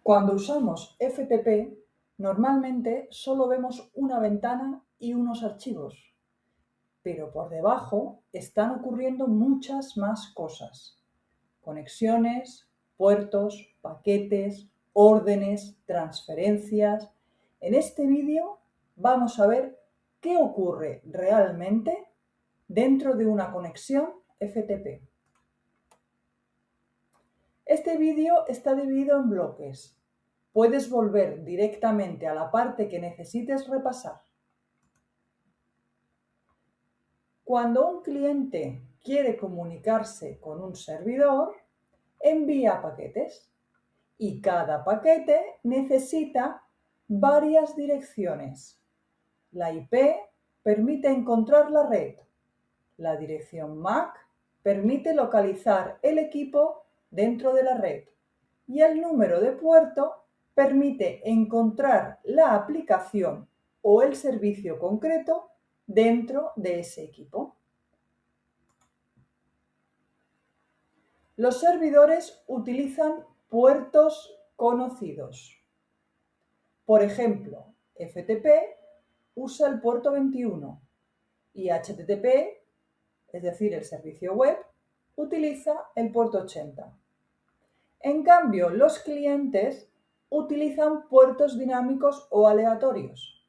Cuando usamos FTP, normalmente solo vemos una ventana y unos archivos, pero por debajo están ocurriendo muchas más cosas. Conexiones, puertos, paquetes, órdenes, transferencias. En este vídeo vamos a ver qué ocurre realmente dentro de una conexión FTP. Este vídeo está dividido en bloques. Puedes volver directamente a la parte que necesites repasar. Cuando un cliente quiere comunicarse con un servidor, envía paquetes y cada paquete necesita varias direcciones. La IP permite encontrar la red. La dirección MAC permite localizar el equipo dentro de la red y el número de puerto permite encontrar la aplicación o el servicio concreto dentro de ese equipo. Los servidores utilizan puertos conocidos. Por ejemplo, FTP usa el puerto 21 y HTTP, es decir, el servicio web, utiliza el puerto 80. En cambio, los clientes utilizan puertos dinámicos o aleatorios.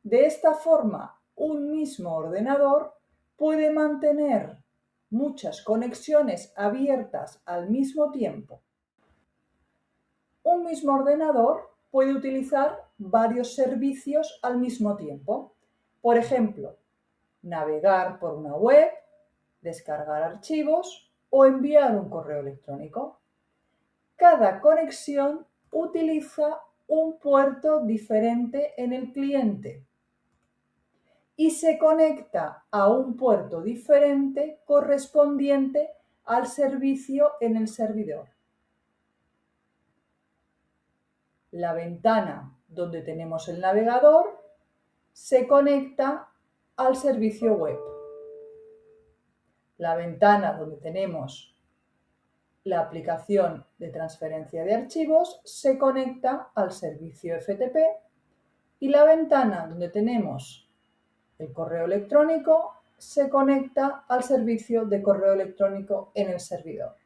De esta forma, un mismo ordenador puede mantener muchas conexiones abiertas al mismo tiempo. Un mismo ordenador puede utilizar varios servicios al mismo tiempo. Por ejemplo, navegar por una web, descargar archivos o enviar un correo electrónico. Cada conexión utiliza un puerto diferente en el cliente y se conecta a un puerto diferente correspondiente al servicio en el servidor. La ventana donde tenemos el navegador se conecta al servicio web. La ventana donde tenemos la aplicación de transferencia de archivos se conecta al servicio FTP y la ventana donde tenemos el correo electrónico se conecta al servicio de correo electrónico en el servidor.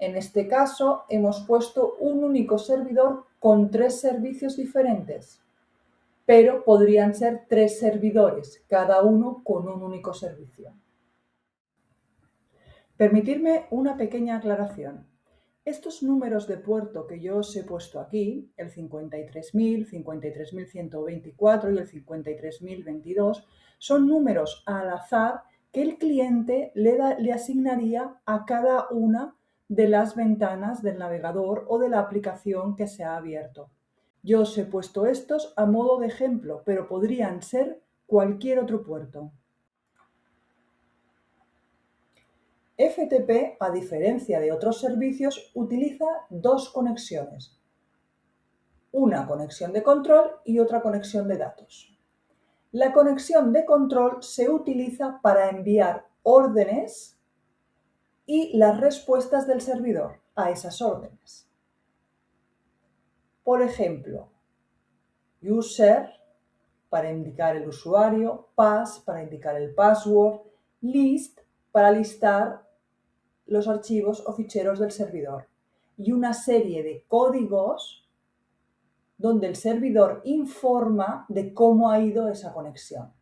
En este caso hemos puesto un único servidor con 3 servicios diferentes, pero podrían ser 3 servidores, cada uno con un único servicio. Permitidme una pequeña aclaración. Estos números de puerto que yo os he puesto aquí, el 53.000, 53.124 y el 53.022, son números al azar que el cliente le asignaría a cada una de las ventanas del navegador o de la aplicación que se ha abierto. Yo os he puesto estos a modo de ejemplo, pero podrían ser cualquier otro puerto. FTP, a diferencia de otros servicios, utiliza 2 conexiones. Una conexión de control y otra conexión de datos. La conexión de control se utiliza para enviar órdenes y las respuestas del servidor a esas órdenes. Por ejemplo, user para indicar el usuario, pass para indicar el password, list para listar los archivos o ficheros del servidor y una serie de códigos donde el servidor informa de cómo ha ido esa conexión.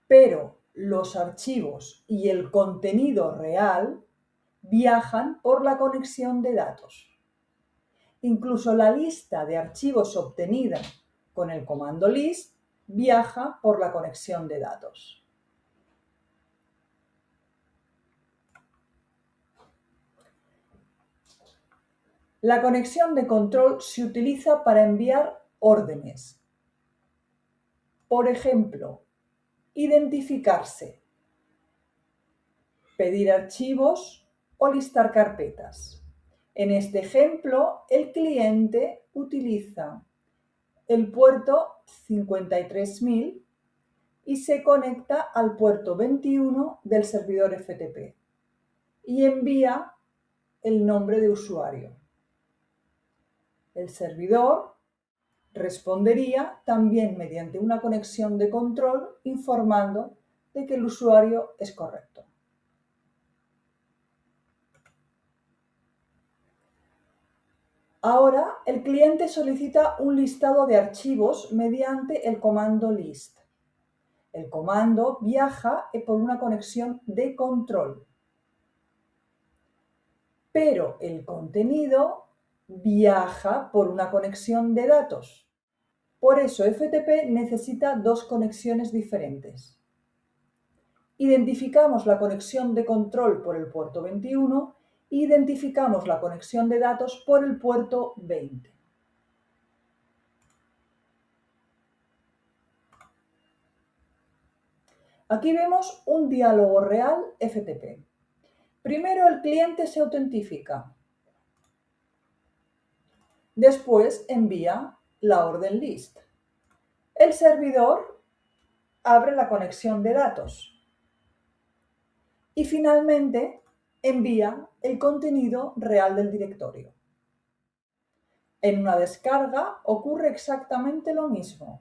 Pero los archivos y el contenido real viajan por la conexión de datos. Incluso la lista de archivos obtenida con el comando list viaja por la conexión de datos. La conexión de control se utiliza para enviar órdenes. Por ejemplo, identificarse, pedir archivos o listar carpetas. En este ejemplo, el cliente utiliza el puerto 53.000 y se conecta al puerto 21 del servidor FTP y envía el nombre de usuario. El servidor respondería también mediante una conexión de control informando de que el usuario es correcto. Ahora, el cliente solicita un listado de archivos mediante el comando list. El comando viaja por una conexión de control, pero el contenido viaja por una conexión de datos. Por eso FTP necesita dos conexiones diferentes. Identificamos la conexión de control por el puerto 21 e identificamos la conexión de datos por el puerto 20. Aquí vemos un diálogo real FTP. Primero el cliente se autentifica. Después envía la orden list. El servidor abre la conexión de datos. Y finalmente envía el contenido real del directorio. En una descarga ocurre exactamente lo mismo.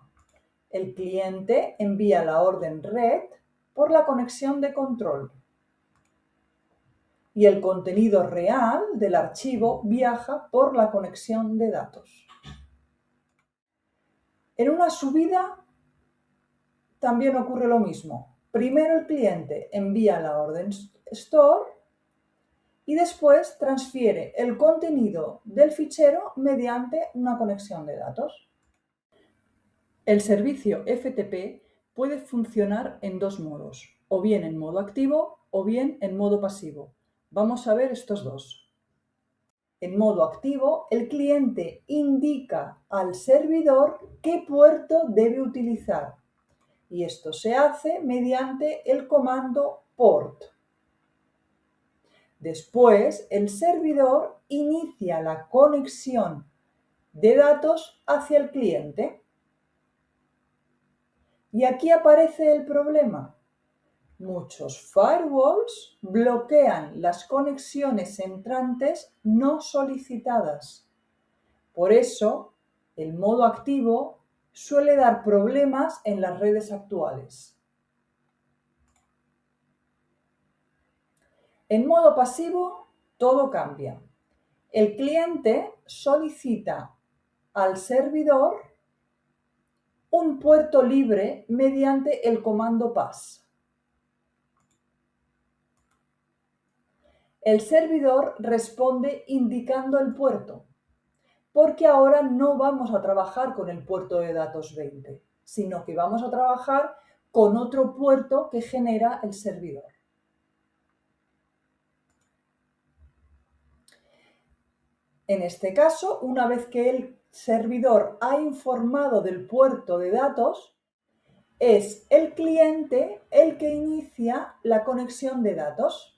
El cliente envía la orden read por la conexión de control y el contenido real del archivo viaja por la conexión de datos. En una subida también ocurre lo mismo. Primero el cliente envía la orden store y después transfiere el contenido del fichero mediante una conexión de datos. El servicio FTP puede funcionar en dos modos, o bien en modo activo o bien en modo pasivo. Vamos a ver estos dos. En modo activo, el cliente indica al servidor qué puerto debe utilizar y esto se hace mediante el comando port. Después, el servidor inicia la conexión de datos hacia el cliente. Y aquí aparece el problema. Muchos firewalls bloquean las conexiones entrantes no solicitadas. Por eso, el modo activo suele dar problemas en las redes actuales. En modo pasivo, todo cambia. El cliente solicita al servidor un puerto libre mediante el comando pass. El servidor responde indicando el puerto, porque ahora no vamos a trabajar con el puerto de datos 20, sino que vamos a trabajar con otro puerto que genera el servidor. En este caso, una vez que el servidor ha informado del puerto de datos, es el cliente el que inicia la conexión de datos.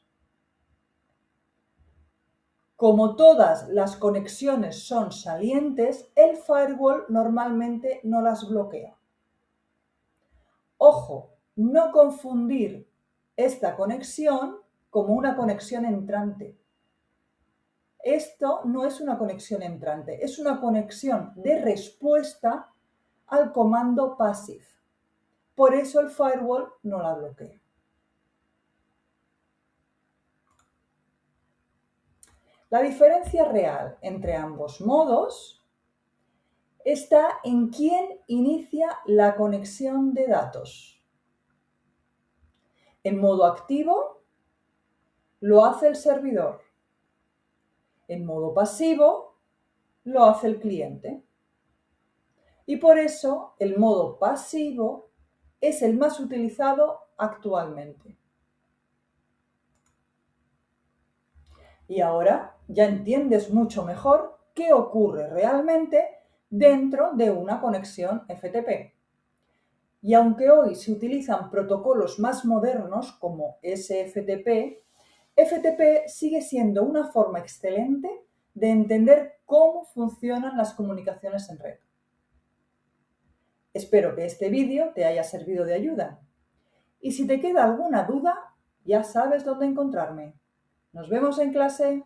Como todas las conexiones son salientes, el firewall normalmente no las bloquea. Ojo, no confundir esta conexión como una conexión entrante. Esto no es una conexión entrante, es una conexión de respuesta al comando passive. Por eso el firewall no la bloquea. La diferencia real entre ambos modos está en quién inicia la conexión de datos. En modo activo lo hace el servidor. En modo pasivo lo hace el cliente. Y por eso el modo pasivo es el más utilizado actualmente. Y ahora ya entiendes mucho mejor qué ocurre realmente dentro de una conexión FTP. Y aunque hoy se utilizan protocolos más modernos como SFTP, FTP sigue siendo una forma excelente de entender cómo funcionan las comunicaciones en red. Espero que este vídeo te haya servido de ayuda. Y si te queda alguna duda, ya sabes dónde encontrarme. Nos vemos en clase.